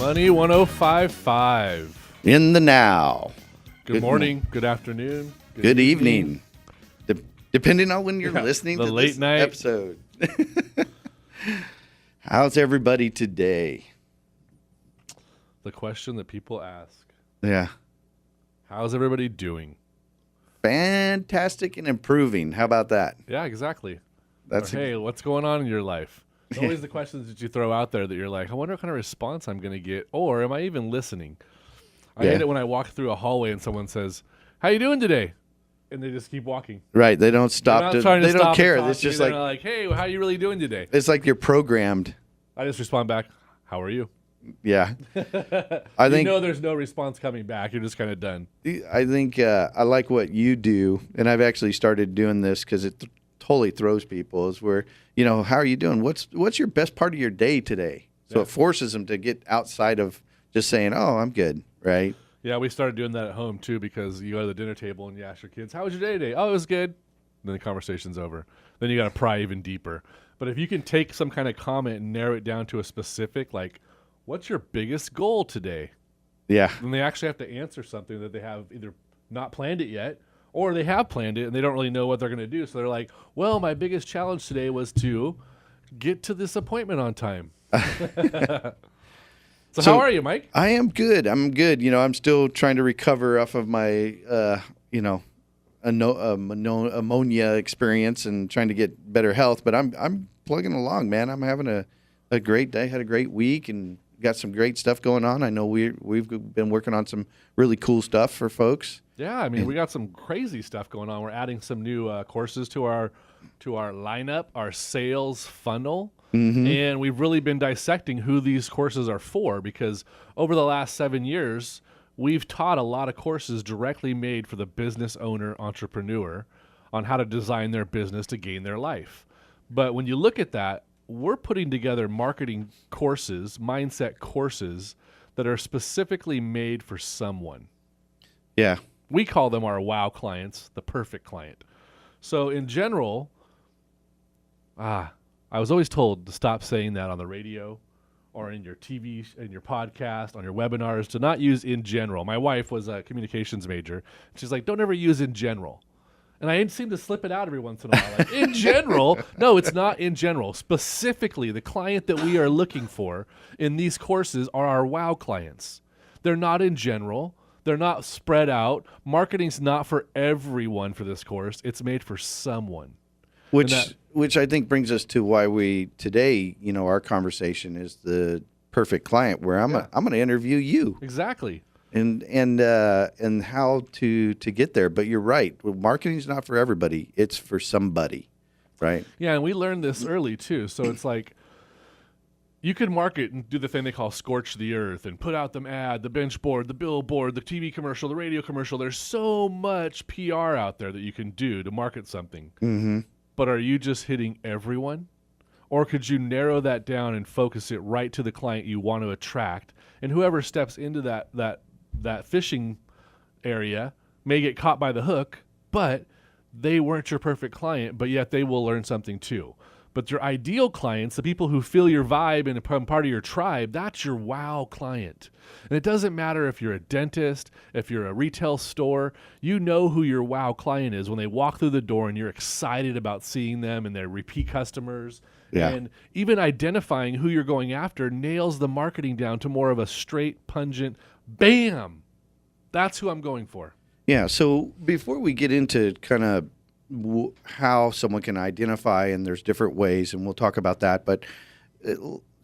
Money 1055. In the now. Good morning, good afternoon, Good evening. Depending on when you're listening the to late this night episode. How's everybody today? The question that people ask. Yeah. How's everybody doing? Fantastic and improving. How about that? Yeah, exactly. That's Or, hey, what's going on in your life? It's always the questions that you throw out there that you're like, I wonder what kind of response I'm going to get, or am I even listening? I hate it when I walk through a hallway and someone says, "How you doing today?" And they just keep walking. right. They don't stop. They're not trying to They stop don't care. and talk It's to you. just They're like, "Hey, how you really doing today?" it's like you're programmed. I just respond back, "How are you?" Yeah. I You think know there's no response coming back. You're just kind of done. I like what you do, and I've actually started doing this because it totally throws people. Is where how are you doing? What's your best part of your day today? So it forces them to get outside of just saying, "Oh, I'm good," right? Yeah, we started doing that at home too because you go to the dinner table and you ask your kids, "How was your day today?" "Oh, it was good." Then the conversation's over. Then you got to pry even deeper. But if you can take some kind of comment and narrow it down to a specific, like, "What's your biggest goal today?" Yeah. Then they actually have to answer something that they have either not planned it yet, or they have planned it and they don't really know what they're going to do. So they're like, "Well, my biggest challenge today was to get to this appointment on time." So how are you, Mike? I am good. I'm good. I'm still trying to recover off of my, ammonia experience and trying to get better health. But I'm plugging along, man. I'm having a great day. Had a great week and got some great stuff going on. I know we've been working on some really cool stuff for folks. Yeah, I mean, we got some crazy stuff going on. We're adding some new courses to our lineup, our sales funnel. And we've really been dissecting who these courses are for because over the last 7 years, we've taught a lot of courses directly made for the business owner, entrepreneur on how to design their business to gain their life. But when you look at that, we're putting together marketing courses, mindset courses that are specifically made for someone. Yeah. We call them our wow clients, the perfect client. So in general, I was always told to stop saying that on the radio or in your TV, in your podcast, on your webinars, to not use in general. My wife was a communications major. She's like, don't ever use in general. And I seem to slip it out every once in a while. Like, in general, no, it's not in general. Specifically, the client that we are looking for in these courses are our wow clients. They're not in general. They're not spread out. Marketing's not for everyone for this course. It's made for someone. Which I think brings us to why we today, our conversation is the perfect client, where I'm going to interview you Exactly. and how to get there. But you're right, marketing's not for everybody; it's for somebody, right? Yeah, and we learned this early too. So it's like you could market and do the thing they call scorch the earth and put out the ad, the bench board, the billboard, the TV commercial, the radio commercial. There's so much PR out there that you can do to market something. Mm-hmm. But are you just hitting everyone? Or could you narrow that down and focus it right to the client you want to attract? And whoever steps into that fishing area may get caught by the hook, but they weren't your perfect client, but yet they will learn something too. But your ideal clients, the people who feel your vibe and become part of your tribe, that's your wow client. And it doesn't matter if you're a dentist, if you're a retail store, you know who your wow client is when they walk through the door and you're excited about seeing them and they're repeat customers. Yeah. And even identifying who you're going after nails the marketing down to more of a straight, pungent, bam! That's who I'm going for. Yeah. So before we get into kind of how someone can identify, and there's different ways, and we'll talk about that, but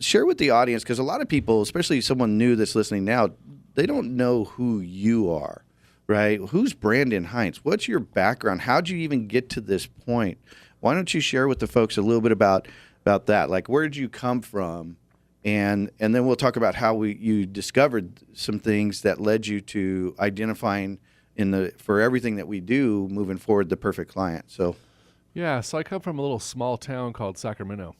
share with the audience, because a lot of people, especially someone new that's listening now, they don't know who you are, right? Who's Brandon Heinz? What's your background? How'd you even get to this point? Why don't you share with the folks a little bit about that? Like, where did you come from? And then we'll talk about how you discovered some things that led you to identifying for everything that we do moving forward, the perfect client. So I come from a little small town called Sacramento.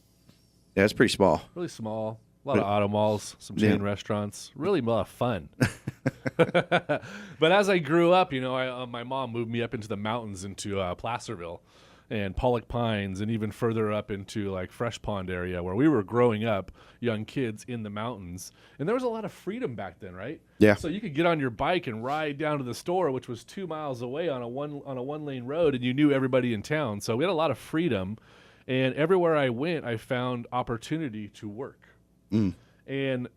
Yeah, it's pretty small. Really small. A lot of auto malls, some chain restaurants. Really a lot of fun. But as I grew up, my mom moved me up into the mountains into Placerville. and Pollock Pines, and even further up into like Fresh Pond area where we were growing up, young kids in the mountains. And there was a lot of freedom back then, right? Yeah. So you could get on your bike and ride down to the store, which was 2 miles away on a one lane road, and you knew everybody in town. So we had a lot of freedom, and everywhere I went, I found opportunity to work. And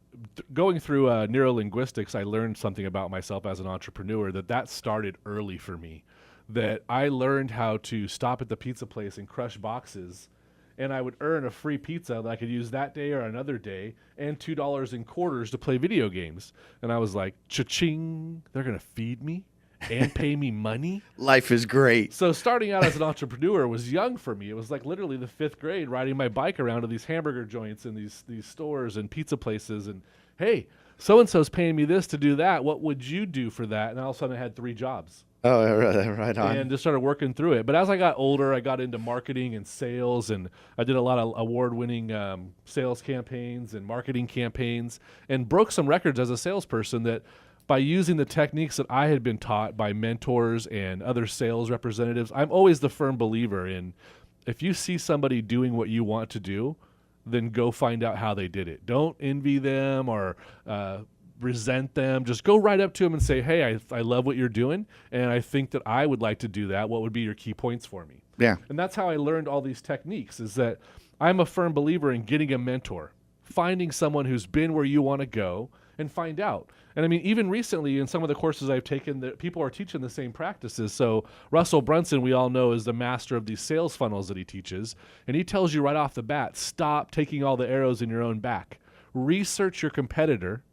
going through neurolinguistics, I learned something about myself as an entrepreneur that started early for me. That I learned how to stop at the pizza place and crush boxes, and I would earn a free pizza that I could use that day or another day, and $2 in quarters to play video games. And I was like, cha-ching, they're going to feed me and pay me money? Life is great. So starting out as an entrepreneur was young for me. It was like literally the 5th grade, riding my bike around to these hamburger joints and these stores and pizza places. And, hey, so-and-so's paying me this to do that. What would you do for that? And all of a sudden I had 3 jobs. Oh, right on. And just started working through it. But as I got older, I got into marketing and sales, and I did a lot of award-winning sales campaigns and marketing campaigns, and broke some records as a salesperson that by using the techniques that I had been taught by mentors and other sales representatives. I'm always the firm believer in, if you see somebody doing what you want to do, then go find out how they did it. Don't envy them or resent them. Just go right up to them and say, hey, I love what you're doing, and I think that I would like to do that. What would be your key points for me? Yeah. And that's how I learned all these techniques, is that I'm a firm believer in getting a mentor, finding someone who's been where you want to go, and find out. And I mean, even recently in some of the courses I've taken, that people are teaching the same practices. So Russell Brunson, we all know, is the master of these sales funnels that he teaches. And he tells you right off the bat, stop taking all the arrows in your own back. Research your competitor,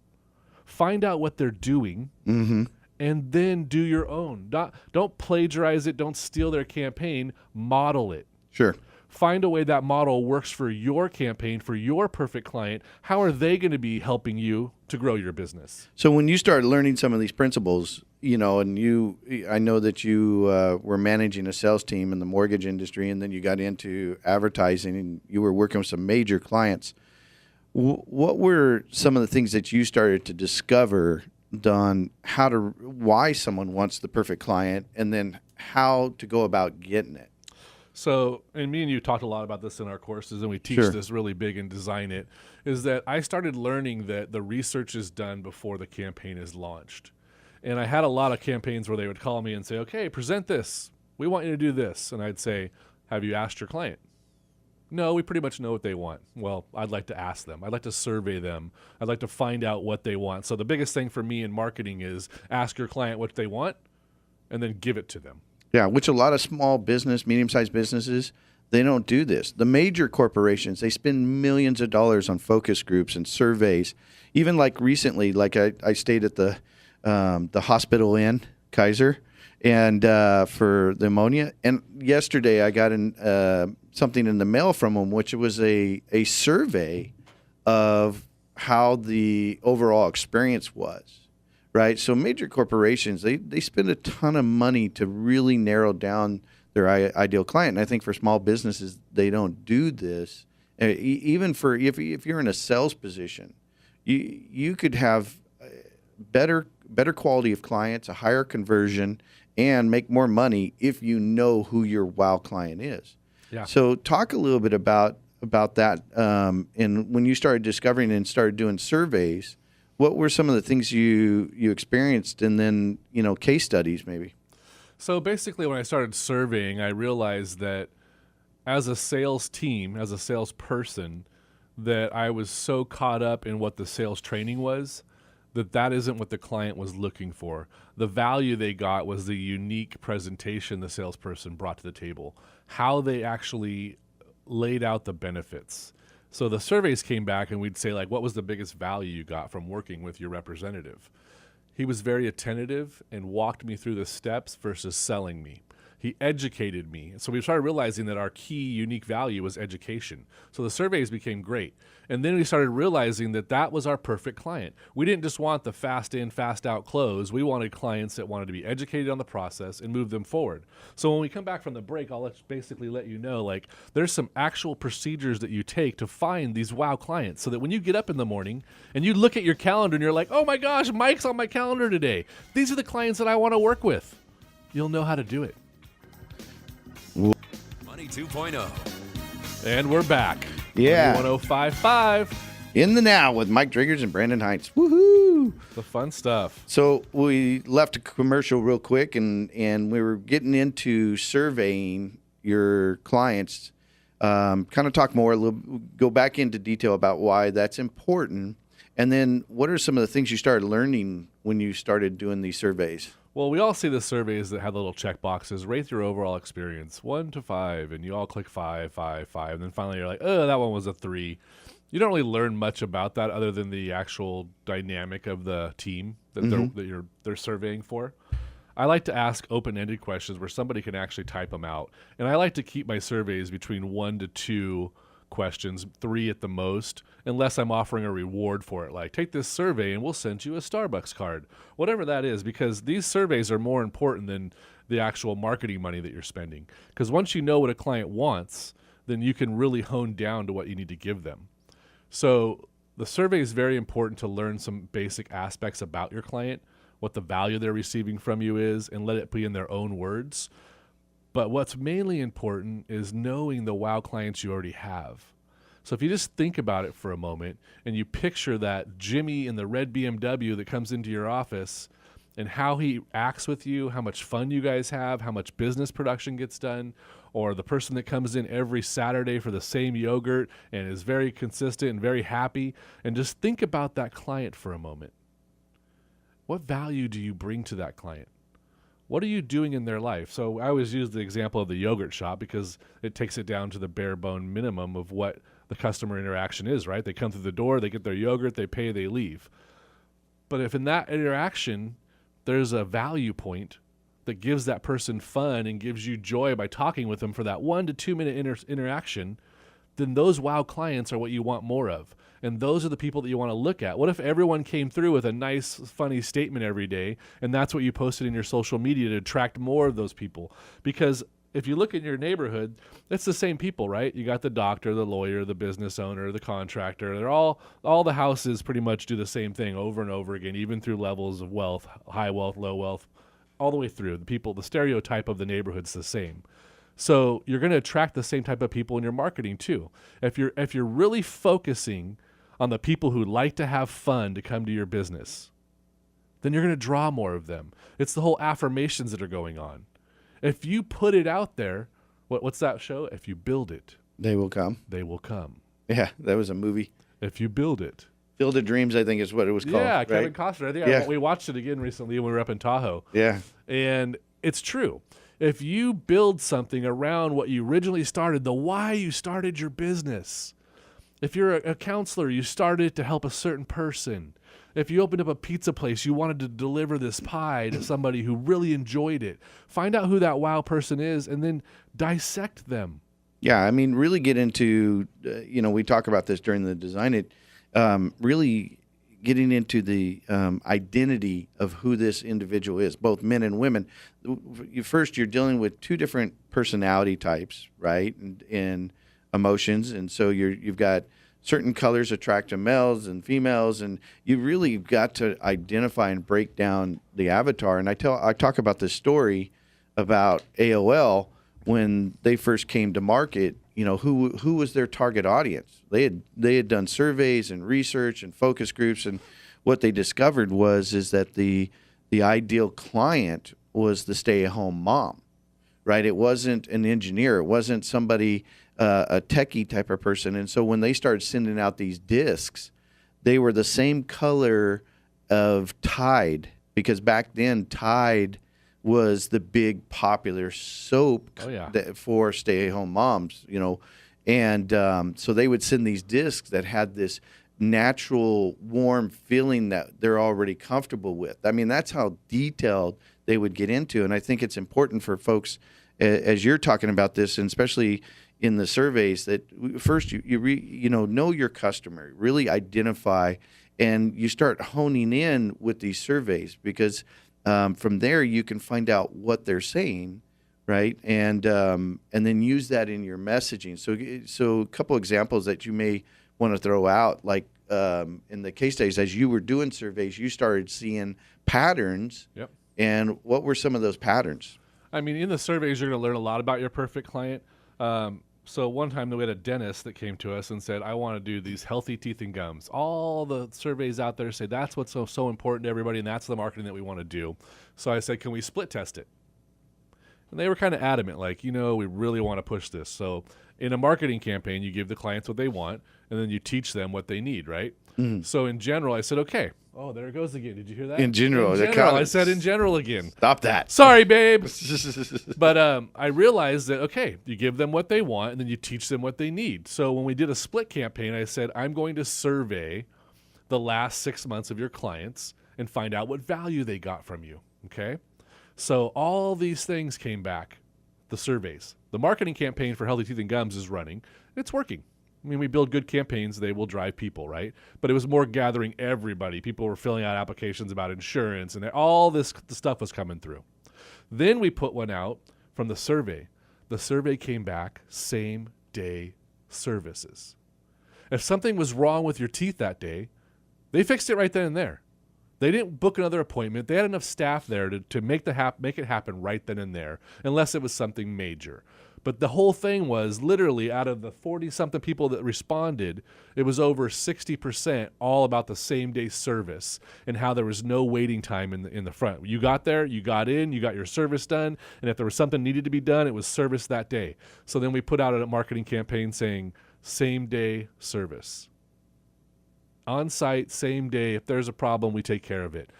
find out what they're doing, and then do your own. Don't plagiarize it. Don't steal their campaign. Model it. Sure. Find a way that model works for your campaign, for your perfect client. How are they going to be helping you to grow your business? So when you started learning some of these principles, and I know that you were managing a sales team in the mortgage industry, and then you got into advertising, and you were working with some major clients. What were some of the things that you started to discover on why someone wants the perfect client, and then how to go about getting it? So, and me and you talked a lot about this in our courses, and we teach this really big in Design It, is that I started learning that the research is done before the campaign is launched. And I had a lot of campaigns where they would call me and say, okay, present this. We want you to do this. And I'd say, have you asked your client? No, we pretty much know what they want. Well, I'd like to ask them. I'd like to survey them. I'd like to find out what they want. So the biggest thing for me in marketing is ask your client what they want and then give it to them. Yeah, which a lot of small business, medium-sized businesses, they don't do this. The major corporations, they spend millions of dollars on focus groups and surveys. Even like recently, like I stayed at the hospital in Kaiser, and for the ammonia. And yesterday I got something in the mail from them, which was a survey of how the overall experience was. Right, so major corporations, they spend a ton of money to really narrow down their ideal client. And I think for small businesses, they don't do this. Even for if you're in a sales position, you could have better quality of clients, a higher conversion, and make more money if you know who your wow client is. Yeah. So talk a little bit about that. And when you started discovering and started doing surveys, what were some of the things you experienced, and then, case studies maybe? So basically when I started surveying, I realized that as a sales team, as a salesperson, that I was so caught up in what the sales training was, that isn't what the client was looking for. The value they got was the unique presentation the salesperson brought to the table, how they actually laid out the benefits. So the surveys came back and we'd say, like, what was the biggest value you got from working with your representative? He was very attentive and walked me through the steps versus selling me. He educated me. So we started realizing that our key unique value was education. So the surveys became great. And then we started realizing that was our perfect client. We didn't just want the fast in, fast out close. We wanted clients that wanted to be educated on the process and move them forward. So when we come back from the break, I'll basically let you know, like, there's some actual procedures that you take to find these wow clients, so that when you get up in the morning and you look at your calendar and you're like, oh my gosh, Mike's on my calendar today. These are the clients that I want to work with. You'll know how to do it. 2.0. And we're back. Yeah. 1055. In the Now with Mike Driggers and Brandon Heinz. Woohoo! The fun stuff. So we left a commercial real quick, and we were getting into surveying your clients. Kind of talk more, go back into detail about why that's important. And then what are some of the things you started learning when you started doing these surveys? Well, we all see the surveys that have the little check boxes. Rate your overall experience 1 to 5, and you all click 5, 5, 5. And then finally you're like, oh, that one was a 3. You don't really learn much about that other than the actual dynamic of the team that they're surveying for. I like to ask open-ended questions where somebody can actually type them out. And I like to keep my surveys between 1 to 2 questions, 3 at the most, unless I'm offering a reward for it. Like, take this survey and we'll send you a Starbucks card, whatever that is, because these surveys are more important than the actual marketing money that you're spending. Because once you know what a client wants, then you can really hone down to what you need to give them. So the survey is very important to learn some basic aspects about your client, what the value they're receiving from you is, and let it be in their own words. But what's mainly important is knowing the wow clients you already have. So if you just think about it for a moment and you picture that Jimmy in the red BMW that comes into your office and how he acts with you, how much fun you guys have, how much business production gets done, or the person that comes in every Saturday for the same yogurt and is very consistent and very happy, and just think about that client for a moment. What value do you bring to that client? What are you doing in their life? So I always use the example of the yogurt shop because it takes it down to the bare bone minimum of what the customer interaction is, right? They come through the door, they get their yogurt, they pay, they leave. But if in that interaction there's a value point that gives that person fun and gives you joy by talking with them for that 1 to 2 minute interaction, then those wow clients are what you want more of. And those are the people that you want to look at. What if everyone came through with a nice, funny statement every day, and that's what you posted in your social media to attract more of those people? Because if you look in your neighborhood, it's the same people, right? You got the doctor, the lawyer, the business owner, the contractor. They're all the houses pretty much do the same thing over and over again, even through levels of wealth, high wealth, low wealth, all the way through. The people, the stereotype of the neighborhood's the same. So you're going to attract the same type of people in your marketing too. If you're really focusing on the people who like to have fun to come to your business, then you're going to draw more of them. It's the whole affirmations that are going on. If you put it out there, what's that show? If you build it, They will come. they will come. Yeah, that was a movie. If you build it. Field of Dreams, I think is what it was called. Yeah, Kevin right? Costner. I think Yeah. we watched it again recently when we were up in Tahoe. Yeah. And it's true. If you build something around what you originally started, the why you started your business. If you're a counselor, you started to help a certain person. If you opened up a pizza place, you wanted to deliver this pie to somebody who really enjoyed it. Find out who that wow person is and then dissect them. Yeah, I mean, really get into, we talk about this during the design it, really getting into the identity of who this individual is, both men and women. First, you're dealing with two different personality types, right, and emotions, and so you've got certain colors attract males and females, and you really got to identify and break down the avatar. And I talk about this story about AOL when they first came to market. Who was their target audience? They had done surveys and research and focus groups, and what they discovered is that the ideal client was the stay-at-home mom, right? It wasn't an engineer. It wasn't somebody, a techie type of person. And so when they started sending out these discs, they were the same color of Tide, because back then Tide was the big popular soap for stay-at-home moms, and so they would send these discs that had this natural warm feeling that they're already comfortable with. I mean, that's how detailed they would get into, and I think it's important for folks, as you're talking about this, and especially in the surveys, that first you know your customer, really identify, and you start honing in with these surveys, because from there you can find out what they're saying, right, and then use that in your messaging. So a couple examples that you may want to throw out, like in the case studies, as you were doing surveys, you started seeing patterns. Yep. And what were some of those patterns? I mean, in the surveys, you're going to learn a lot about your perfect client. So one time we had a dentist that came to us and said, I want to do these healthy teeth and gums. All the surveys out there say that's what's so important to everybody, and that's the marketing that we want to do. So I said, can we split test it? And they were kind of adamant, like, we really want to push this. So in a marketing campaign, you give the clients what they want, and then you teach them what they need, right? So in general, I said, okay. Oh, there it goes again. Did you hear that? In general. I said in general again. Stop that. Sorry, babe. But I realized that, okay, you give them what they want, and then you teach them what they need. So when we did a split campaign, I said, I'm going to survey the last 6 months of your clients and find out what value they got from you, okay? So all these things came back, the surveys. The marketing campaign for Healthy Teeth and Gums is running. It's working. I mean, we build good campaigns, they will drive people, right? But it was more gathering everybody. People were filling out applications about insurance, and all this stuff was coming through. Then we put one out from the survey. The survey came back, same-day services. If something was wrong with your teeth that day, they fixed it right then and there. They didn't book another appointment. They had enough staff there to make it happen right then and there, unless it was something major. But the whole thing was literally out of the 40-something people that responded, it was over 60% all about the same-day service and how there was no waiting time in the front. You got there, you got in, you got your service done, and if there was something needed to be done, it was serviced that day. So then we put out a marketing campaign saying same-day service. On-site, same day. If there's a problem, we take care of it.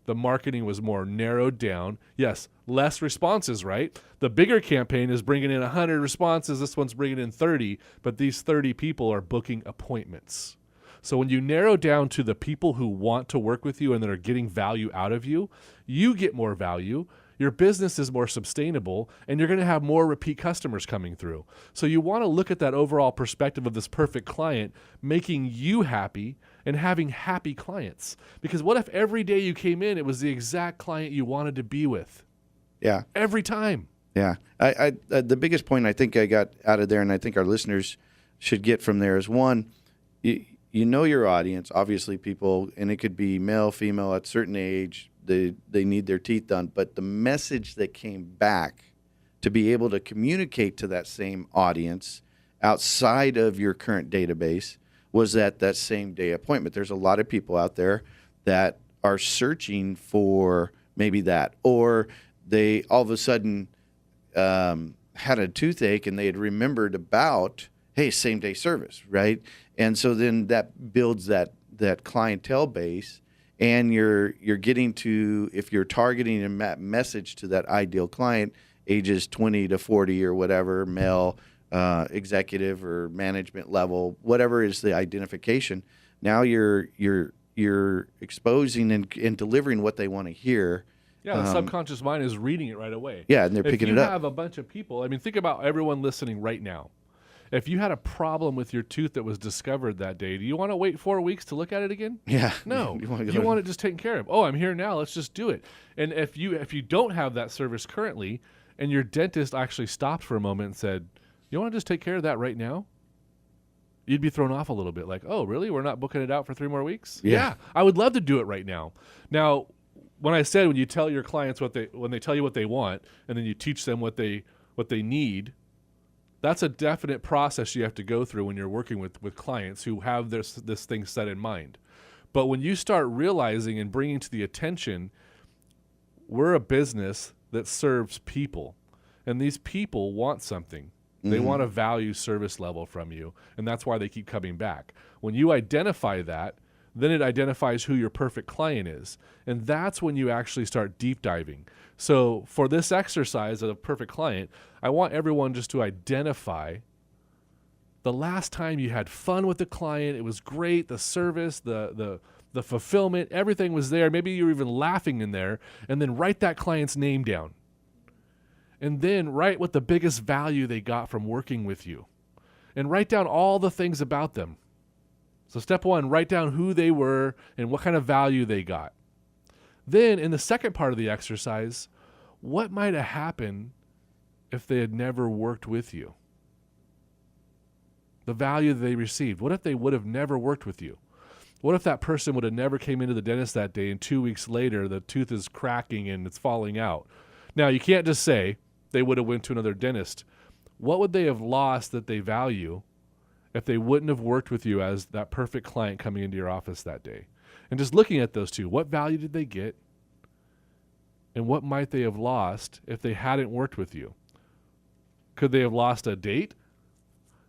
The marketing was more narrowed down. Yes, less responses, right? The bigger campaign is bringing in 100 responses. This one's bringing in 30, but these 30 people are booking appointments. So when you narrow down to the people who want to work with you and that are getting value out of you, you get more value. Your business is more sustainable, and you're going to have more repeat customers coming through. So you want to look at that overall perspective of this perfect client, making you happy and having happy clients. Because what if every day you came in, it was the exact client you wanted to be with? Yeah. Every time. Yeah. I the biggest point I think I got out of there, and I think our listeners should get from there, is one, you know your audience, obviously people, and it could be male, female, at a certain age, they need their teeth done. But the message that came back to be able to communicate to that same audience outside of your current database was that same day appointment. There's a lot of people out there that are searching for maybe that, or they all of a sudden had a toothache and they had remembered about, hey, same day service, right? And so then that builds that clientele base, and you're getting to, if you're targeting a message to that ideal client, ages 20 to 40 or whatever, male, executive or management level, whatever is the identification. Now you're exposing and delivering what they want to hear. Yeah, the subconscious mind is reading it right away. Yeah, and they're picking it up. If you have a bunch of people, I mean, think about everyone listening right now. If you had a problem with your tooth that was discovered that day, do you want to wait 4 weeks to look at it again? Yeah. No. You want it just taken care of. Oh, I'm here now. Let's just do it. And if you don't have that service currently, and your dentist actually stopped for a moment and said, you want to just take care of that right now? You'd be thrown off a little bit, like, oh, really? We're not booking it out for 3 more weeks? Yeah. I would love to do it right now. Now, when I said when you tell your clients when they tell you what they want, and then you teach them what they need, that's a definite process you have to go through when you're working with clients who have this thing set in mind. But when you start realizing and bringing to the attention, we're a business that serves people, and these people want something. They want a value service level from you, and that's why they keep coming back. When you identify that, then it identifies who your perfect client is, and that's when you actually start deep diving. So for this exercise of a perfect client, I want everyone just to identify the last time you had fun with the client. It was great, the service, the fulfillment, everything was there. Maybe you were even laughing in there, and then write that client's name down. And then write what the biggest value they got from working with you. And write down all the things about them. So step 1, write down who they were and what kind of value they got. Then in the second part of the exercise, what might have happened if they had never worked with you? The value they received. What if they would have never worked with you? What if that person would have never came into the dentist that day and 2 weeks later the tooth is cracking and it's falling out? Now, you can't just say they would have went to another dentist. what would they have lost that they value if they wouldn't have worked with you as that perfect client coming into your office that day? And just looking at those two, what value did they get? And what might they have lost if they hadn't worked with you? Could they have lost a date?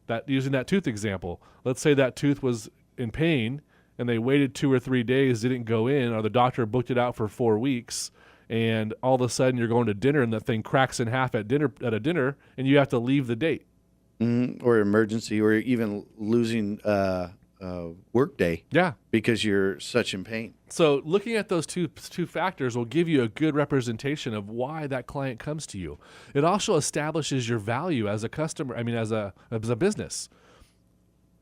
That, using that tooth example, let's say that tooth was in pain and they waited 2 or 3 days, didn't go in, or the doctor booked it out for 4 weeks, and all of a sudden you're going to dinner and the thing cracks in half at a dinner and you have to leave the date. Or emergency, or even losing work day. Yeah. Because you're such in pain. So looking at those two factors will give you a good representation of why that client comes to you. It also establishes your value as a customer, as a business.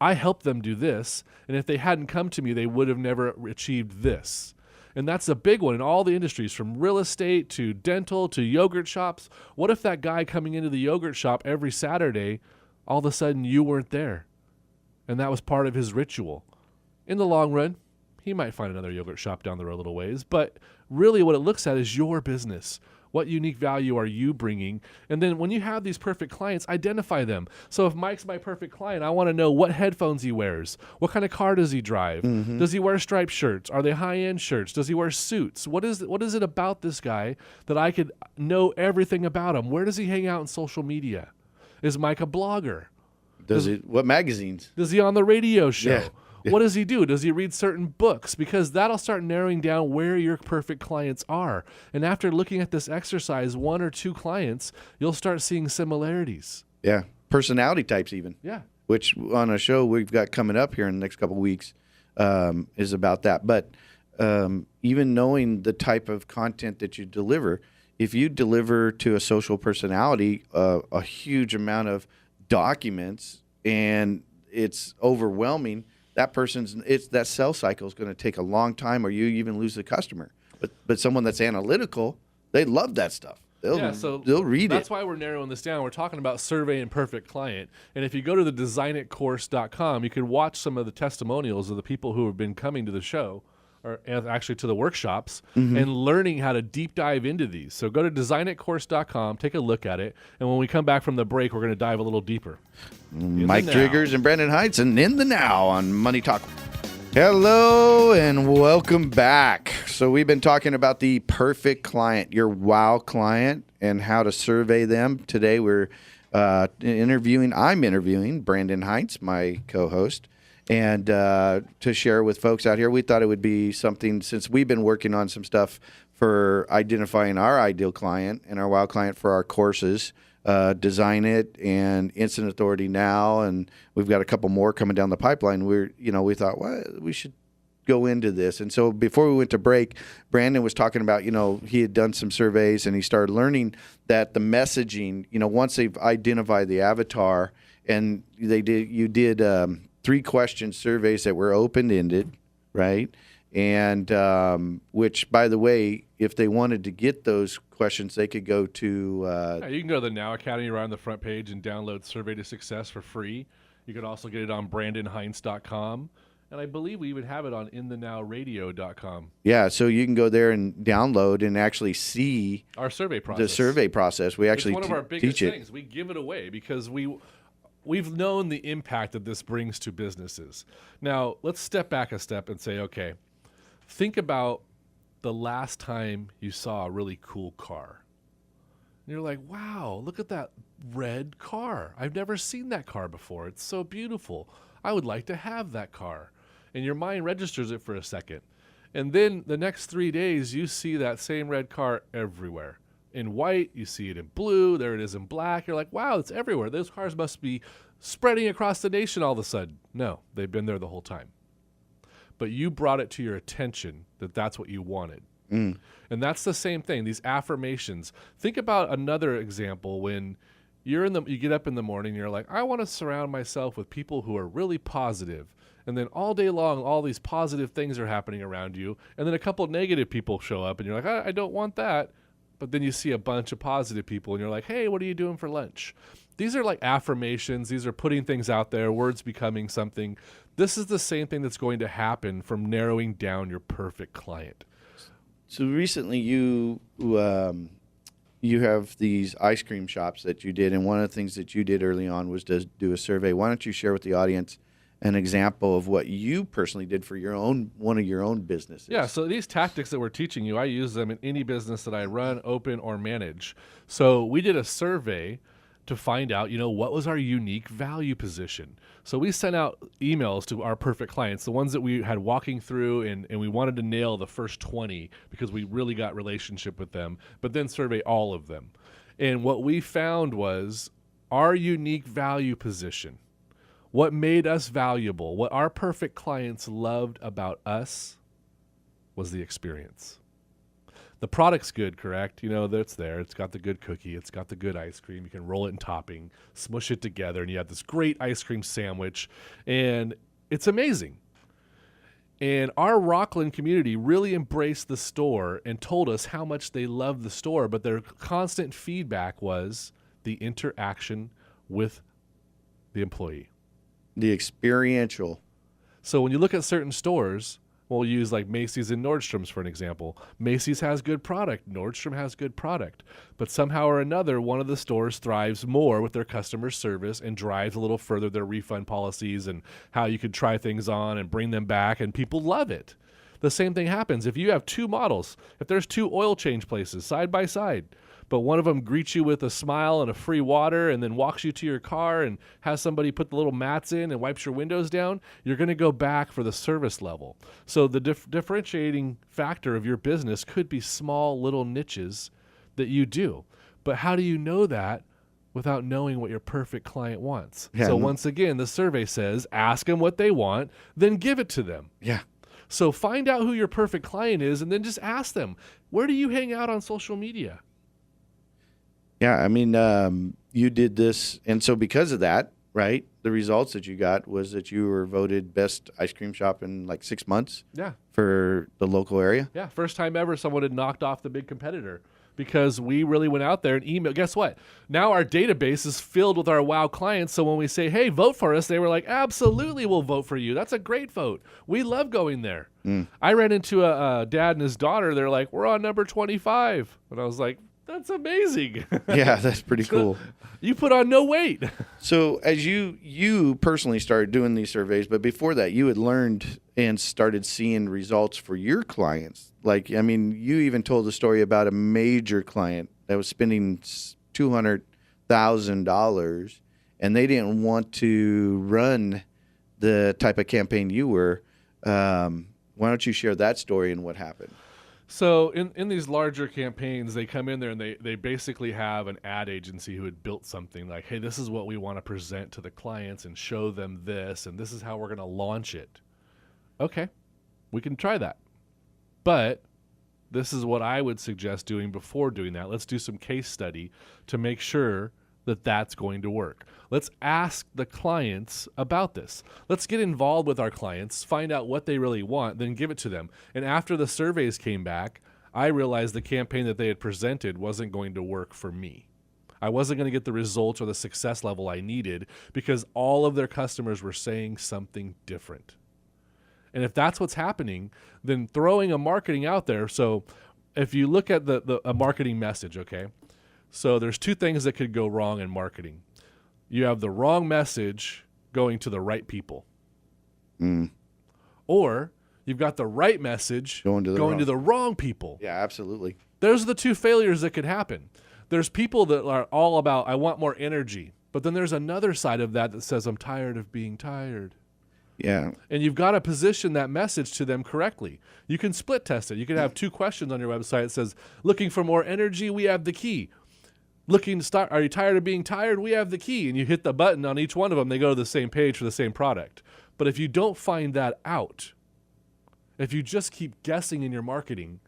I helped them do this, and if they hadn't come to me, they would have never achieved this. And that's a big one in all the industries, from real estate to dental to yogurt shops. What if that guy coming into the yogurt shop every Saturday, all of a sudden you weren't there, and that was part of his ritual? In the long run, he might find another yogurt shop down the road a little ways, but really what it looks at is your business. What unique value are you bringing? And then when you have these perfect clients, identify them. So if Mike's my perfect client, I want to know what headphones he wears. What kind of car does he drive? Mm-hmm. Does he wear striped shirts? Are they high-end shirts? Does he wear suits? What is it about this guy that I could know everything about him? Where does he hang out in social media? Is Mike a blogger? What magazines? Is he on the radio show? Yeah. What does he do? Does he read certain books? Because that'll start narrowing down where your perfect clients are. And after looking at this exercise, 1 or 2 clients, you'll start seeing similarities. Yeah. Personality types even. Yeah. Which on a show we've got coming up here in the next couple of weeks is about that. But even knowing the type of content that you deliver, if you deliver to a social personality a huge amount of documents and it's overwhelming, that sales cycle is going to take a long time, or you even lose the customer. But someone that's analytical, they love that stuff. They'll read it. That's why we're narrowing this down. We're talking about surveying perfect client. And if you go to the designitcourse.com, you can watch some of the testimonials of the people who have been coming to the show, or actually to the workshops, and learning how to deep dive into these. So go to designitcourse.com, take a look at it, and when we come back from the break, we're going to dive a little deeper. Mike Driggers and Brandon Heights, and In the Now on Money Talk. Hello and welcome back. So we've been talking about the perfect client, your wow client, and how to survey them. Today we're I'm interviewing Brandon Heights, my co-host. And to share with folks out here, we thought it would be something, since we've been working on some stuff for identifying our ideal client and our wow client for our courses, Design It and Instant Authority Now, and we've got a couple more coming down the pipeline. We thought, well, we should go into this. And so before we went to break, Brandon was talking about, he had done some surveys and he started learning that the messaging, once they've identified the avatar, and you did 3-question surveys that were open-ended, right? And which, by the way, if they wanted to get those questions, they could go to... you can go to the Now Academy right on the front page and download Survey to Success for free. You can also get it on BrandonHeinz.com. And I believe we even have it on InTheNowRadio.com. Yeah, so you can go there and download and actually see... our survey process. The survey process. We actually it's one of our biggest teach things. We give it away because we've known the impact that this brings to businesses. Now, let's step back a step and say, okay, think about the last time you saw a really cool car. And you're like, wow, look at that red car. I've never seen that car before. It's so beautiful. I would like to have that car. And your mind registers it for a second. And then the next 3 days, you see that same red car everywhere. In white, you see it in blue, there it is in black. You're like, wow, it's everywhere. Those cars must be spreading across the nation all of a sudden. No, they've been there the whole time. But you brought it to your attention that that's what you wanted. And that's the same thing, these affirmations. Think about another example when you get up in the morning, you're like, I want to surround myself with people who are really positive. And then all day long, all these positive things are happening around you. And then a couple of negative people show up and you're like, I don't want that. But then you see a bunch of positive people and you're like, hey, what are you doing for lunch? These are like affirmations. These are putting things out there, words becoming something. This is the same thing that's going to happen from narrowing down your perfect client. So recently you you have these ice cream shops that you did, and one of the things that you did early on was to do a survey. Why don't you share with the audience an example of what you personally did for one of your own businesses? Yeah, so these tactics that we're teaching you, I use them in any business that I run, open, or manage. So we did a survey to find out, what was our unique value position. So we sent out emails to our perfect clients, the ones that we had walking through, and we wanted to nail the first 20 because we really got relationship with them, but then survey all of them. And what we found was our unique value position. What made us valuable, what our perfect clients loved about us was the experience. The product's good, correct? That's there. It's got the good cookie. It's got the good ice cream. You can roll it in topping, smush it together, and you have this great ice cream sandwich. And it's amazing. And our Rockland community really embraced the store and told us how much they loved the store, but their constant feedback was the interaction with the employee. The experiential. So when you look at certain stores, we'll use like Macy's and Nordstrom's for an example. Macy's has good product. Nordstrom has good product. But somehow or another, one of the stores thrives more with their customer service and drives a little further their refund policies and how you can try things on and bring them back, and people love it. The same thing happens if you have two models. If there's two oil change places side by side, but one of them greets you with a smile and a free water and then walks you to your car and has somebody put the little mats in and wipes your windows down, you're going to go back for the service level. So the differentiating factor of your business could be small little niches that you do. But how do you know that without knowing what your perfect client wants? Yeah. So once again, the survey says, ask them what they want, then give it to them. Yeah. So find out who your perfect client is and then just ask them, where do you hang out on social media? Yeah, I mean, you did this, and so because of that, right, the results that you got was that you were voted best ice cream shop in like 6 months. Yeah. For the local area. Yeah, first time ever someone had knocked off the big competitor because we really went out there and emailed. Guess what? Now our database is filled with our WOW clients, so when we say, hey, vote for us, they were like, absolutely, we'll vote for you. That's a great vote. We love going there. I ran into a dad and his daughter. They're like, we're on number 25. And I was like, that's amazing. Yeah, that's pretty cool. You put on no weight. So as you personally started doing these surveys, but before that, you had learned and started seeing results for your clients. Like, I mean, you even told the story about a major client that was spending $200,000, and they didn't want to run the type of campaign you were. Why don't you share that story and what happened? So in these larger campaigns, they come in there and they basically have an ad agency who had built something like, hey, this is what we want to present to the clients and show them this, and this is how we're going to launch it. Okay, we can try that. But this is what I would suggest doing before doing that. Let's do some case study to make sure that that's going to work. Let's ask the clients about this. Let's get involved with our clients, find out what they really want, then give it to them. And after the surveys came back, I realized the campaign that they had presented wasn't going to work for me. I wasn't going to get the results or the success level I needed because all of their customers were saying something different. And if that's what's happening, then throwing a marketing out there. So if you look at a marketing message, okay, so there's two things that could go wrong in marketing. You have the wrong message going to the right people. Or you've got the right message going to the wrong people. Yeah, absolutely. Those are the two failures that could happen. There's people that are all about, I want more energy. But then there's another side of that says, I'm tired of being tired. Yeah. And you've got to position that message to them correctly. You can split test it. You can have two questions on your website. It says, looking for more energy, we have the key. Looking to start, are you tired of being tired? We have the key. And you hit the button on each one of them. They go to the same page for the same product. But if you don't find that out, if you just keep guessing in your marketing,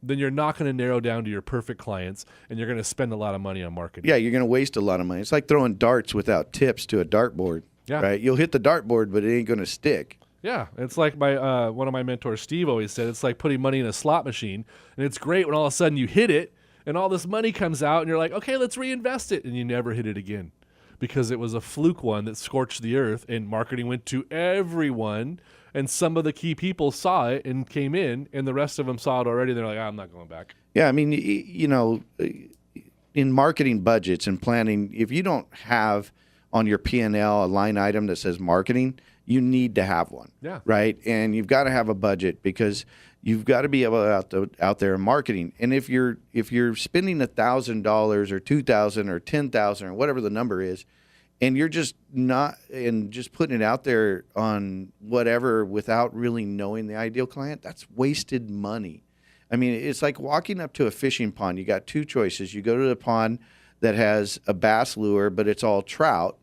then you're not going to narrow down to your perfect clients, and you're going to spend a lot of money on marketing. Yeah, you're going to waste a lot of money. It's like throwing darts without tips to a dartboard. Yeah. Right? You'll hit the dartboard, but it ain't going to stick. Yeah, it's like my one of my mentors, Steve, always said, it's like putting money in a slot machine, and it's great when all of a sudden you hit it, and all this money comes out, and you're like, okay, let's reinvest it, and you never hit it again because it was a fluke one that scorched the earth, and marketing went to everyone, and some of the key people saw it and came in, and the rest of them saw it already, and they're like, I'm not going back. Yeah, I mean, you know, in marketing budgets and planning, if you don't have on your P&L a line item that says marketing, you need to have one. Yeah. Right. And you've got to have a budget because you've got to be able out there in marketing. And if you're spending $1,000 or $2,000 or $10,000 or whatever the number is, and you're just not and just putting it out there on whatever without really knowing the ideal client, that's wasted money. I mean, it's like walking up to a fishing pond. You got two choices. You go to the pond that has a bass lure, but it's all trout,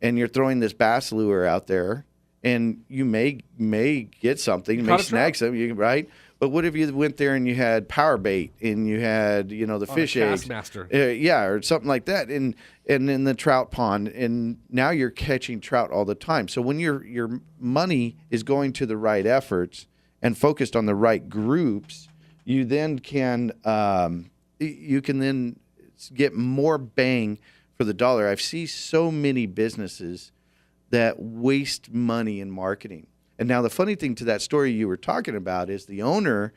and you're throwing this bass lure out there, and you may get something, you may snag something, right? But what if you went there and you had power bait and you had, the fish eggs, Master, or something like that, and in the trout pond, and now you're catching trout all the time. So when your money is going to the right efforts and focused on the right groups, you then can then get more bang for the dollar. I've seen so many businesses that waste money in marketing. And now the funny thing to that story you were talking about is the owner,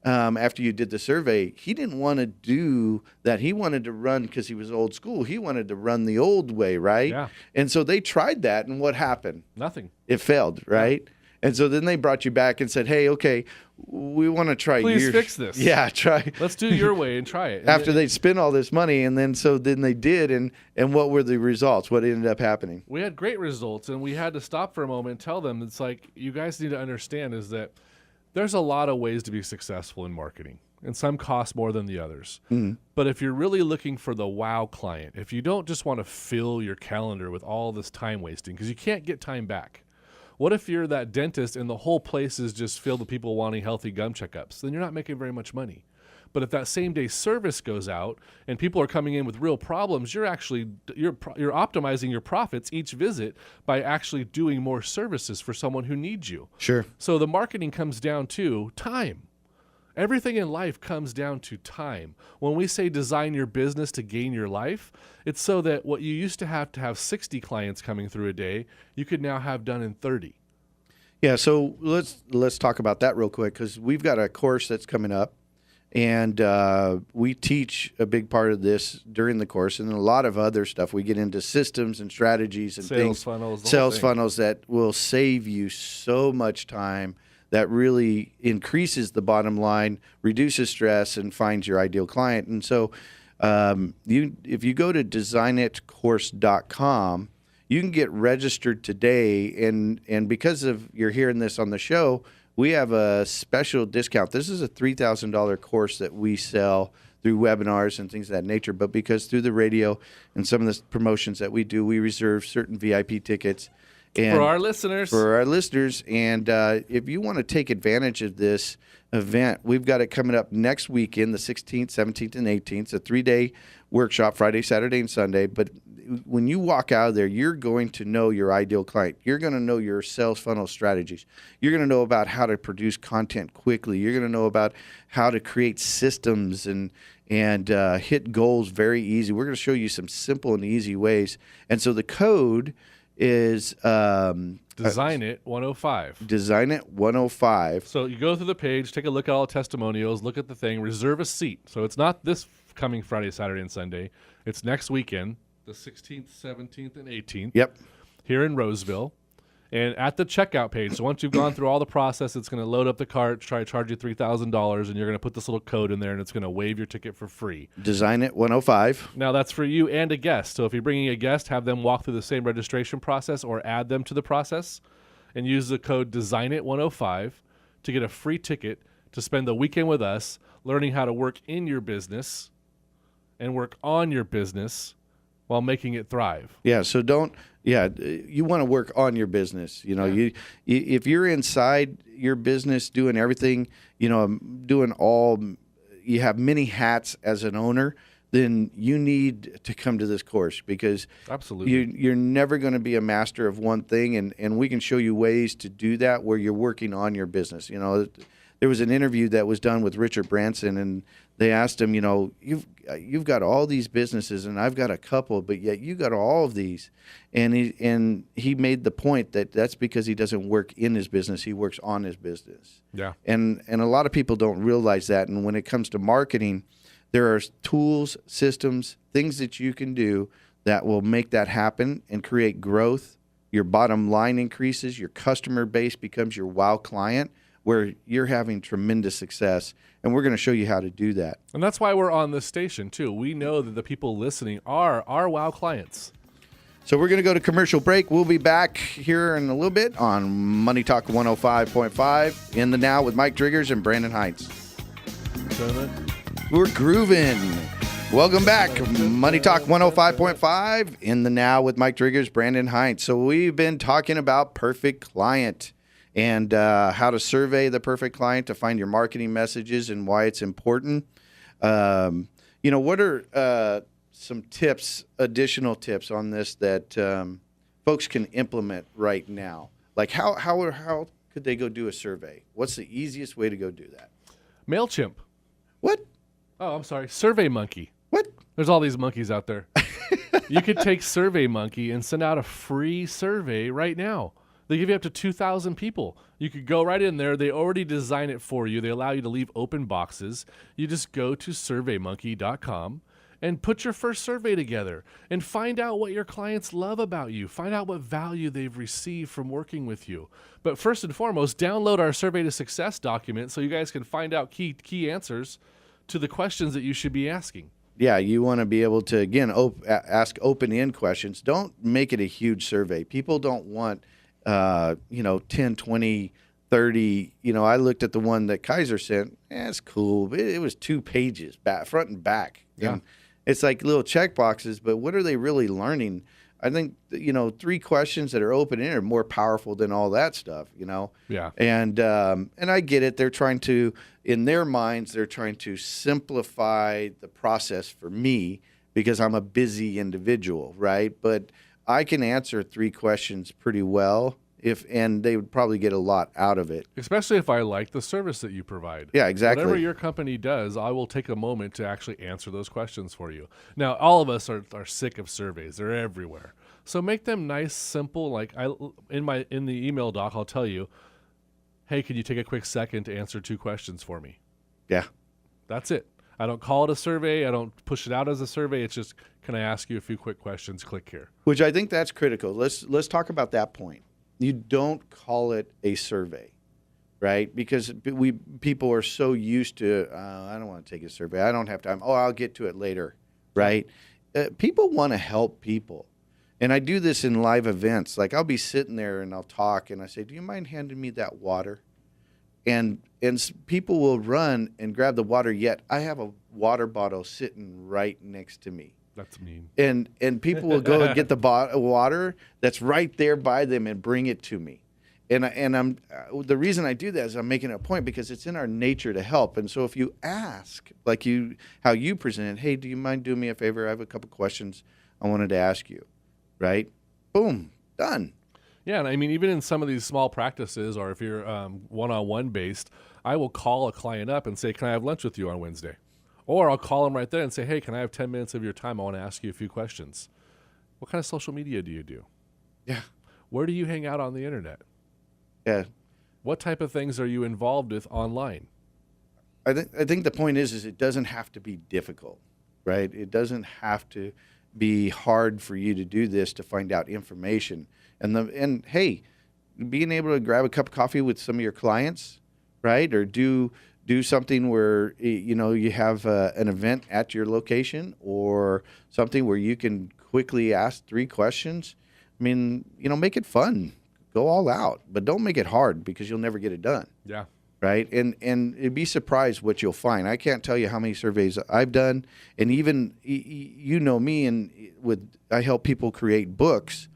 after you did the survey, he didn't want to do that. He wanted to run because he was old school. He wanted to run the old way, right? Yeah. And so they tried that, and what happened? Nothing. It failed, right? Yeah. And so then they brought you back and said, hey, okay, we want to try Please fix this. Yeah, try. Let's do your way and try it. After they spent all this money, and then they did, and what were the results? What ended up happening? We had great results, and we had to stop for a moment and tell them, it's like, you guys need to understand is that there's a lot of ways to be successful in marketing, and some cost more than the others. Mm-hmm. But if you're really looking for the wow client, if you don't just want to fill your calendar with all this time wasting, because you can't get time back. What if you're that dentist and the whole place is just filled with people wanting healthy gum checkups? Then you're not making very much money. But if that same day service goes out and people are coming in with real problems, you're optimizing your profits each visit by actually doing more services for someone who needs you. Sure. So the marketing comes down to time. Everything in life comes down to time. When we say design your business to gain your life, it's so that what you used to have 60 clients coming through a day, you could now have done in 30. Yeah, so let's talk about that real quick, because we've got a course that's coming up, and we teach a big part of this during the course, and a lot of other stuff. We get into systems and strategies and sales funnels that will save you so much time, that really increases the bottom line, reduces stress, and finds your ideal client. And so if you go to designitcourse.com, you can get registered today. And because of you're hearing this on the show, we have a special discount. This is a $3,000 course that we sell through webinars and things of that nature. But because through the radio and some of the promotions that we do, we reserve certain VIP tickets. And for our listeners. And if you want to take advantage of this event, we've got it coming up next weekend, the 16th, 17th, and 18th. It's a 3-day workshop, Friday, Saturday, and Sunday. But when you walk out of there, you're going to know your ideal client. You're going to know your sales funnel strategies. You're going to know about how to produce content quickly. You're going to know about how to create systems and hit goals very easy. We're going to show you some simple and easy ways. And so the code is Design It 105. Design It 105. So you go through the page, take a look at all the testimonials, look at the thing, reserve a seat. So it's not this coming Friday, Saturday, and Sunday. It's next weekend, the 16th, 17th, and 18th. Yep. Here in Roseville. And at the checkout page, so once you've gone through all the process, it's going to load up the cart, try to charge you $3,000, and you're going to put this little code in there, and it's going to waive your ticket for free. Design It 105. Now, that's for you and a guest. So if you're bringing a guest, have them walk through the same registration process or add them to the process, and use the code Design It 105 to get a free ticket to spend the weekend with us, learning how to work in your business and work on your business while making it thrive. Yeah, so you want to work on your business. If you're inside your business doing everything, you have many hats as an owner, then you need to come to this course, because absolutely you're never going to be a master of one thing, and we can show you ways to do that where you're working on your business. There was an interview that was done with Richard Branson, and they asked him, you've got all these businesses, and I've got a couple, but yet you got all of these. And he made the point that that's because he doesn't work in his business, he works on his business. Yeah. And a lot of people don't realize that. And when it comes to marketing, There are tools, systems, things that you can do that will make that happen and create growth. Your bottom line increases, your customer base becomes your wow client, where you're having tremendous success. And we're going to show you how to do that. And that's why we're on this station, too. We know that the people listening are our wow clients. So we're going to go to commercial break. We'll be back here in a little bit on Money Talk 105.5 in the Now with Mike Driggers and Brandon Heights. We're grooving. Welcome back. Money Talk 105.5 in the Now with Mike Driggers, Brandon Heights. So we've been talking about perfect client and how to survey the perfect client to find your marketing messages and why it's important. What are some tips, additional tips on this that folks can implement right now? Like how could they go do a survey? What's the easiest way to go do that? MailChimp. What? Oh, I'm sorry. SurveyMonkey. What? There's all these monkeys out there. You could take SurveyMonkey and send out a free survey right now. They give you up to 2,000 people. You could go right in there. They already design it for you. They allow you to leave open boxes. You just go to surveymonkey.com and put your first survey together and find out what your clients love about you. Find out what value they've received from working with you. But first and foremost, download our Survey to Success document so you guys can find out key answers to the questions that you should be asking. Yeah, you want to be able to, again, ask open-end questions. Don't make it a huge survey. People don't want 10, 20, 30. I looked at the one that Kaiser sent. It's cool. But it was 2 pages, front and back. Yeah. And it's like little check boxes, but what are they really learning? I think, 3 questions that are open-ended are more powerful than all that stuff, Yeah. And I get it. They're trying to, in their minds, they're trying to simplify the process for me because I'm a busy individual, right? But I can answer 3 questions pretty well, and they would probably get a lot out of it. Especially if I like the service that you provide. Yeah, exactly. Whatever your company does, I will take a moment to actually answer those questions for you. Now, all of us are sick of surveys. They're everywhere. So make them nice, simple. Like in the email doc, I'll tell you, hey, can you take a quick second to answer 2 questions for me? Yeah. That's it. I don't call it a survey. I don't push it out as a survey. It's just, can I ask you a few quick questions? Click here. Which I think that's critical. Let's talk about that point. You don't call it a survey, right? Because people are so used to, I don't want to take a survey. I don't have time. Oh, I'll get to it later, right? People want to help people. And I do this in live events. Like I'll be sitting there and I'll talk and I say, do you mind handing me that water? And people will run and grab the water, yet I have a water bottle sitting right next to me. That's mean. And people will go and get the water that's right there by them and bring it to me. And I'm the reason I do that is I'm making a point because it's in our nature to help. And so if you ask, like how you presented, hey, do you mind doing me a favor? I have a couple questions I wanted to ask you, right? Boom, done. Yeah, and I mean, even in some of these small practices, or if you're one-on-one based, I will call a client up and say, can I have lunch with you on Wednesday? Or I'll call them right there and say, hey, can I have 10 minutes of your time? I want to ask you a few questions. What kind of social media do you do? Yeah. Where do you hang out on the internet? Yeah. What type of things are you involved with online? I think the point is it doesn't have to be difficult, right? It doesn't have to be hard for you to do this to find out information. And hey, being able to grab a cup of coffee with some of your clients, right? Or do something where you have an event at your location or something where you can quickly ask 3 questions. I mean, make it fun. Go all out, but don't make it hard because you'll never get it done. Yeah. Right. And you'd be surprised what you'll find. I can't tell you how many surveys I've done. And even, me, and I help people create books,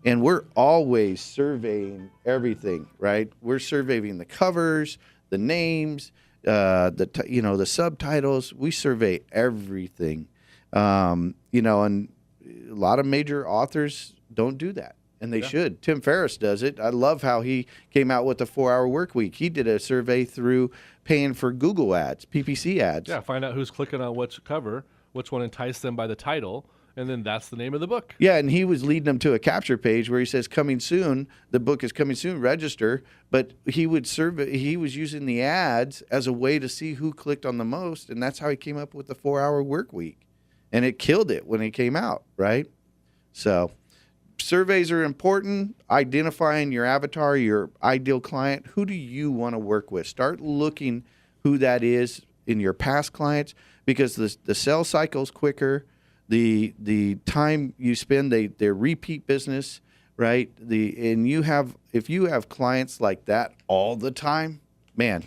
and we're always surveying everything, right? We're surveying the covers, the names, the subtitles. We survey everything. And a lot of major authors don't do that. And they should. Tim Ferriss does it. I love how he came out with the 4-hour work week. He did a survey through paying for Google ads, PPC ads. Yeah, find out who's clicking on which cover, which one enticed them by the title, And then that's the name of the book. Yeah, and he was leading them to a capture page where he says, "Coming soon." The book is coming soon. Register. But he would survey. He was using the ads as a way to see who clicked on the most, and that's how he came up with the 4-hour work week, and it killed it when it came out. Right. So, surveys are important. Identifying your avatar, your ideal client. Who do you want to work with? Start looking who that is in your past clients, because the sales cycle is quicker. The time you spend, they're repeat business, right? If you have clients like that all the time, man,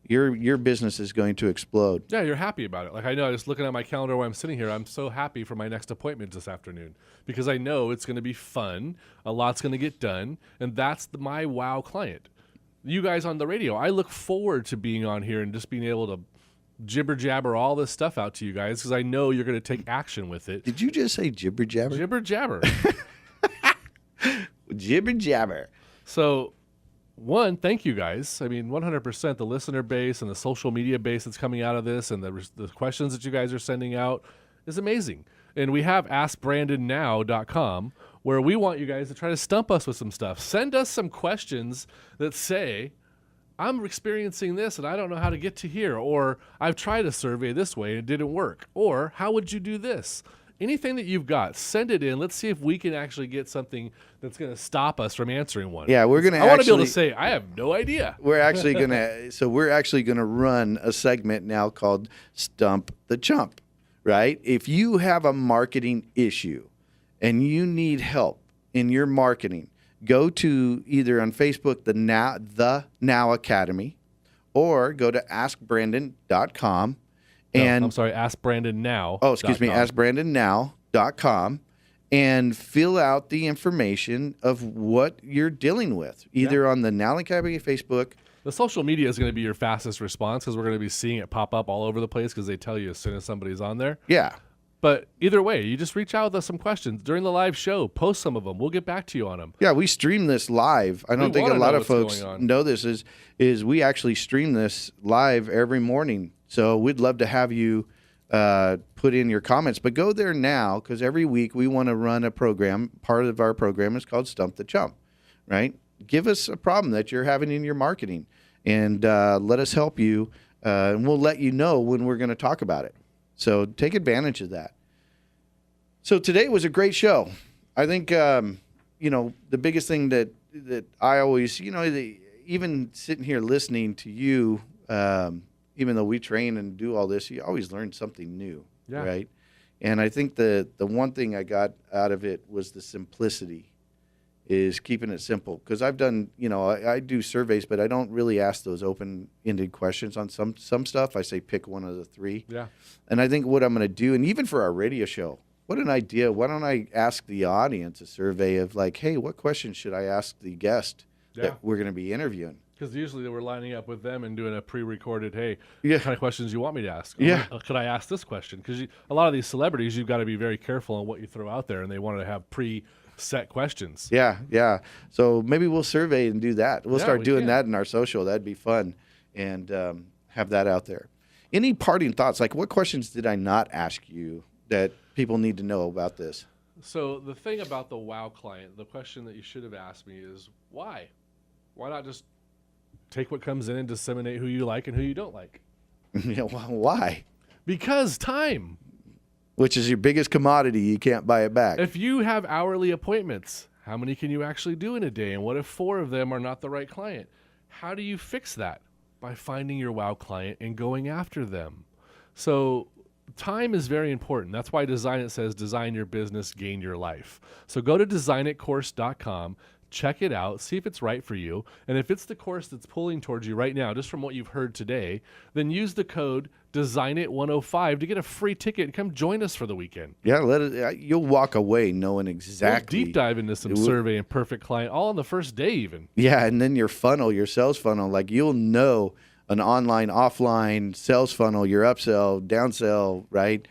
your business is going to explode. Yeah, you're happy about it. Like, I know, just looking at my calendar while I'm sitting here, I'm so happy for my next appointment this afternoon because I know it's going to be fun. A lot's going to get done, and that's my wow client. You guys on the radio, I look forward to being on here and just being able to jibber jabber all this stuff out to you guys because I know you're going to take action with it. Did you just say jibber jabber? Jibber jabber. Jibber jabber. So, one, thank you guys. I mean, 100% the listener base and the social media base that's coming out of this and the questions that you guys are sending out is amazing. And we have AskBrandonNow.com where we want you guys to try to stump us with some stuff. Send us some questions that say, I'm experiencing this and I don't know how to get to here, or I've tried a survey this way and it didn't work, or how would you do this? Anything that you've got, send it in. Let's see if we can actually get something that's going to stop us from answering one. Yeah, we're going to I want to be able to say, I have no idea. We're actually going to run a segment now called Stump the Chump, right? If you have a marketing issue and you need help in your marketing, go to either on Facebook, the Now Academy, or go to askbrandon.com. I'm sorry, AskBrandonNow. Oh, excuse me, askbrandonnow.com, and fill out the information of what you're dealing with, either on the Now Academy Facebook. The social media is going to be your fastest response because we're going to be seeing it pop up all over the place because they tell you as soon as somebody's on there. Yeah. But either way, you just reach out with us some questions during the live show. Post some of them. We'll get back to you on them. Yeah, we stream this live. I don't think a lot of folks know this is we actually stream this live every morning. So we'd love to have you put in your comments. But go there now because every week we want to run a program. Part of our program is called Stump the Chump, right? Give us a problem that you're having in your marketing and let us help you. And we'll let you know when we're going to talk about it. So take advantage of that. So today was a great show. I think, the biggest thing that I always, even sitting here listening to you, even though we train and do all this, you always learn something new, right? And I think the one thing I got out of it was the simplicity, is keeping it simple. Because I've done, I do surveys, but I don't really ask those open-ended questions on some stuff. I say pick one of the three. Yeah. And I think what I'm going to do, and even for our radio show, what an idea. Why don't I ask the audience a survey of like, hey, what questions should I ask the guest that we're going to be interviewing? Because usually we're lining up with them and doing a pre-recorded, hey, Yeah. what kind of questions you want me to ask? Yeah. Could I ask this question? Because a lot of these celebrities, you've got to be very careful on what you throw out there, and they want to have pre-set questions. Yeah. So maybe we'll survey and do that. We'll start doing can. that in our social. That'd be fun. And have that out there. Any parting thoughts? Like, what questions did I not ask you that people need to know about this? So the thing about the WOW client, the question that you should have asked me is why? Why not just take what comes in and disseminate who you like and who you don't like? Why? Because time. Which is your biggest commodity. You can't buy it back. If you have hourly appointments, how many can you actually do in a day? And what if 4 of them are not the right client? How do you fix that? By finding your WOW client and going after them. So time is very important. That's why Design It says design your business, gain your life. So go to designitcourse.com, check it out, see if it's right for you. And if it's the course that's pulling towards you right now, just from what you've heard today, then use the code DESIGNIT105 to get a free ticket and come join us for the weekend. Yeah, you'll walk away knowing exactly. We'll deep dive into some survey and perfect client, all on the first day even. Yeah, and then your sales funnel, like you'll know an online, offline sales funnel, your upsell, downsell, right?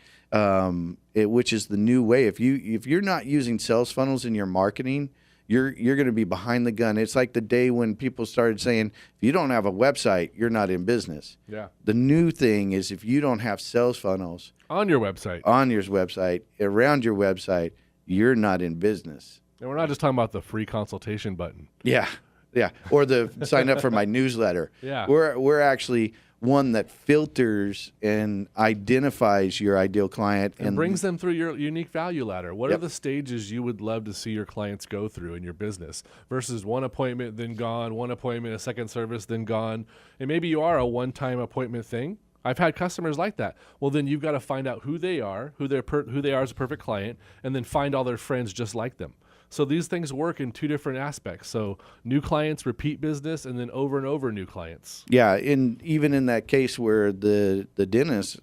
Which is the new way. If you're not using sales funnels in your marketing, you're going to be behind the gun. It's like the day when people started saying, if you don't have a website, you're not in business. Yeah. The new thing is if you don't have sales funnels On your website. on your website, around your website, you're not in business. And we're not just talking about the free consultation button. Yeah. Yeah. Or the sign up for my newsletter. Yeah. We're actually one that filters and identifies your ideal client And brings them through your unique value ladder. What Yep. are the stages you would love to see your clients go through in your business versus one appointment, then gone, one appointment, a second service, then gone. And maybe you are a one-time appointment thing. I've had customers like that. Well, then you've got to find out who they are, who they are as a perfect client, and then find all their friends just like them. So these things work in two different aspects. So new clients, repeat business, and then over and over new clients. Yeah, and even in that case where the dentist,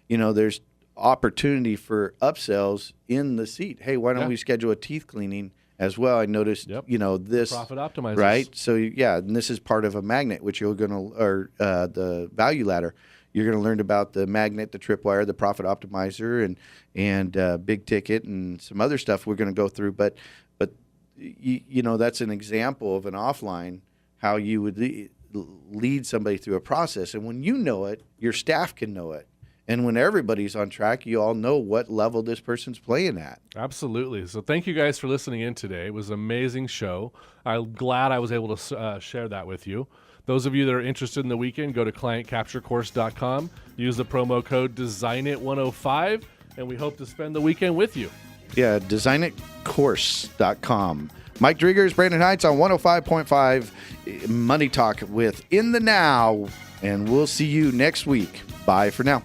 there's opportunity for upsells in the seat. Hey, why don't Yeah. we schedule a teeth cleaning as well? I noticed, Yep. this Profit optimizers. right. So yeah, and this is part of a magnet, which you're the value ladder. You're going to learn about the magnet, the tripwire, the profit optimizer, and big ticket, and some other stuff we're going to go through. But that's an example of an offline how you would lead somebody through a process. And when you know it, your staff can know it. And when everybody's on track, you all know what level this person's playing at. Absolutely. So thank you guys for listening in today. It was an amazing show. I'm glad I was able to share that with you. Those of you that are interested in the weekend, go to clientcapturecourse.com. Use the promo code DESIGNIT105, and we hope to spend the weekend with you. Yeah, designitcourse.com. Mike Driggers, Brandon Heights on 105.5 Money Talk with In the Now. And we'll see you next week. Bye for now.